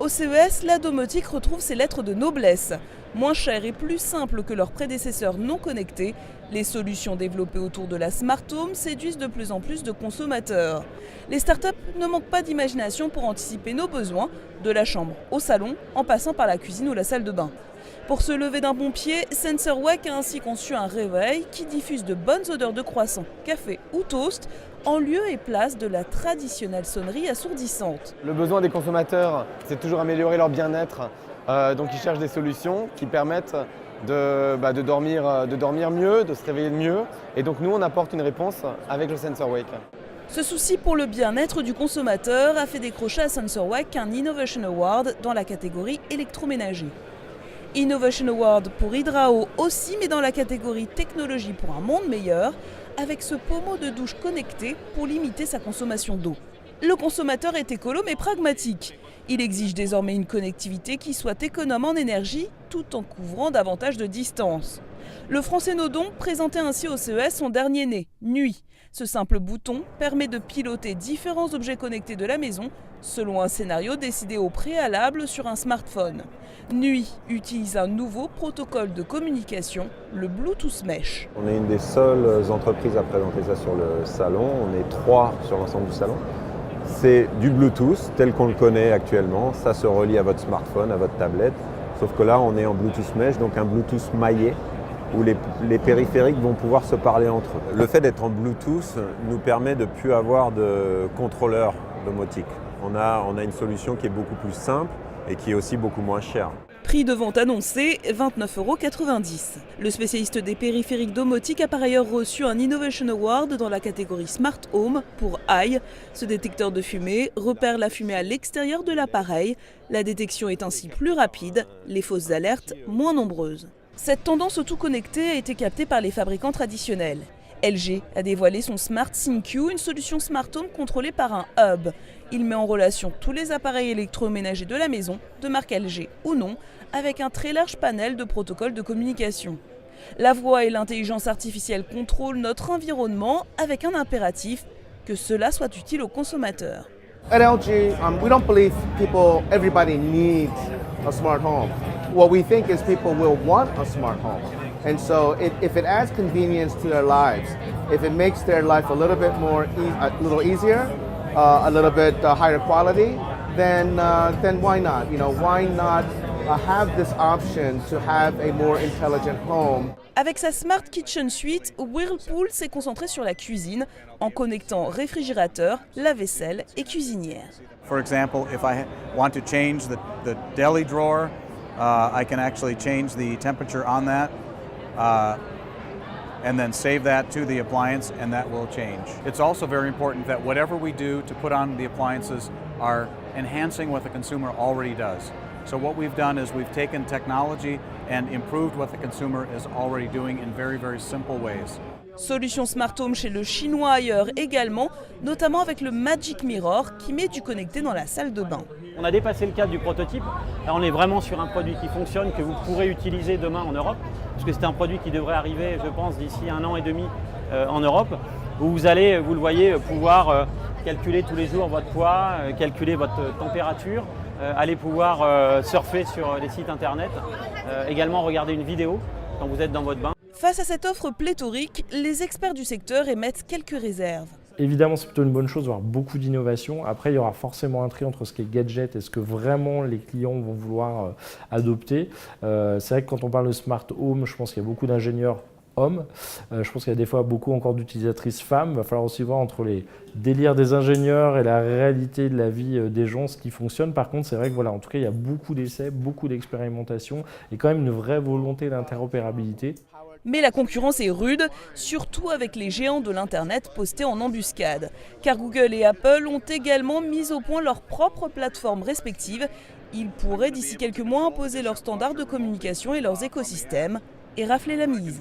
Au CES, la domotique retrouve ses lettres de noblesse. Moins chères et plus simples que leurs prédécesseurs non connectés, les solutions développées autour de la Smart Home séduisent de plus en plus de consommateurs. Les startups ne manquent pas d'imagination pour anticiper nos besoins, de la chambre au salon, en passant par la cuisine ou la salle de bain. Pour se lever d'un bon pied, SensorWake a ainsi conçu un réveil qui diffuse de bonnes odeurs de croissant, café ou toast, en lieu et place de la traditionnelle sonnerie assourdissante. Le besoin des consommateurs, c'est toujours améliorer leur bien-être. Donc ils cherchent des solutions qui permettent de dormir mieux, de se réveiller mieux. Et donc nous, on apporte une réponse avec le SensorWake. Ce souci pour le bien-être du consommateur a fait décrocher à SensorWake un Innovation Award dans la catégorie électroménager. Innovation Award pour Hydrao aussi, mais dans la catégorie technologie pour un monde meilleur, avec ce pommeau de douche connecté pour limiter sa consommation d'eau. Le consommateur est écolo mais pragmatique. Il exige désormais une connectivité qui soit économe en énergie tout en couvrant davantage de distance. Le français Nodon présentait ainsi au CES son dernier né, Nuit. Ce simple bouton permet de piloter différents objets connectés de la maison selon un scénario décidé au préalable sur un smartphone. Nuit utilise un nouveau protocole de communication, le Bluetooth Mesh. On est une des seules entreprises à présenter ça sur le salon. On est 3 sur l'ensemble du salon. C'est du Bluetooth tel qu'on le connaît actuellement. Ça se relie à votre smartphone, à votre tablette. Sauf que là, on est en Bluetooth Mesh, donc un Bluetooth maillé, où les périphériques vont pouvoir se parler entre eux. Le fait d'être en Bluetooth nous permet de ne plus avoir de contrôleur domotique. On a une solution qui est beaucoup plus simple et qui est aussi beaucoup moins chère. Prix de vente annoncé, 29,90 €. Le spécialiste des périphériques domotiques a par ailleurs reçu un Innovation Award dans la catégorie Smart Home pour AI. Ce détecteur de fumée repère la fumée à l'extérieur de l'appareil. La détection est ainsi plus rapide, les fausses alertes moins nombreuses. Cette tendance au tout connecté a été captée par les fabricants traditionnels. LG a dévoilé son Smart ThinQ, une solution Smart Home contrôlée par un hub. Il met en relation tous les appareils électroménagers de la maison, de marque LG ou non, avec un très large panel de protocoles de communication. La voix et l'intelligence artificielle contrôlent notre environnement avec un impératif, que cela soit utile aux consommateurs. At LG, we don't believe everybody needs a smart home. What we think is people will want a smart home. And so if it adds convenience to their lives, if it makes their life a little bit easier, a little bit higher quality, then why not? Why not have this option to have a more intelligent home? Avec sa Smart Kitchen Suite, Whirlpool s'est concentré sur la cuisine en connectant réfrigérateur, lave-vaisselle et cuisinière. For example, if I want to change the deli drawer, I can actually change the temperature on that and then save that to the appliance, and that will change. It's also very important that whatever we do to put on the appliances are enhancing what the consumer already does. So what we've done is we've taken technology and improved what the consumer is already doing in very, very simple ways. Solution Smart Home chez le chinois ailleurs également, notamment avec le Magic Mirror qui met du connecté dans la salle de bain. On a dépassé le cadre du prototype. Là, on est vraiment sur un produit qui fonctionne, que vous pourrez utiliser demain en Europe, parce que c'est un produit qui devrait arriver, je pense, d'ici 1 an et demi en Europe, où vous allez, vous le voyez, pouvoir calculer tous les jours votre poids, calculer votre température, aller pouvoir surfer sur les sites internet, également regarder une vidéo quand vous êtes dans votre bain. Face à cette offre pléthorique, les experts du secteur émettent quelques réserves. Évidemment, c'est plutôt une bonne chose d'avoir beaucoup d'innovation. Après, il y aura forcément un tri entre ce qui est gadget et ce que vraiment les clients vont vouloir adopter. C'est vrai que quand on parle de smart home, je pense qu'il y a beaucoup d'ingénieurs hommes. Je pense qu'il y a des fois beaucoup encore d'utilisatrices femmes. Il va falloir aussi voir entre les délires des ingénieurs et la réalité de la vie des gens ce qui fonctionne. Par contre, c'est vrai que voilà, en tout cas, il y a beaucoup d'essais, beaucoup d'expérimentation et quand même une vraie volonté d'interopérabilité. Mais la concurrence est rude, surtout avec les géants de l'Internet postés en embuscade. Car Google et Apple ont également mis au point leurs propres plateformes respectives. Ils pourraient d'ici quelques mois imposer leurs standards de communication et leurs écosystèmes et rafler la mise.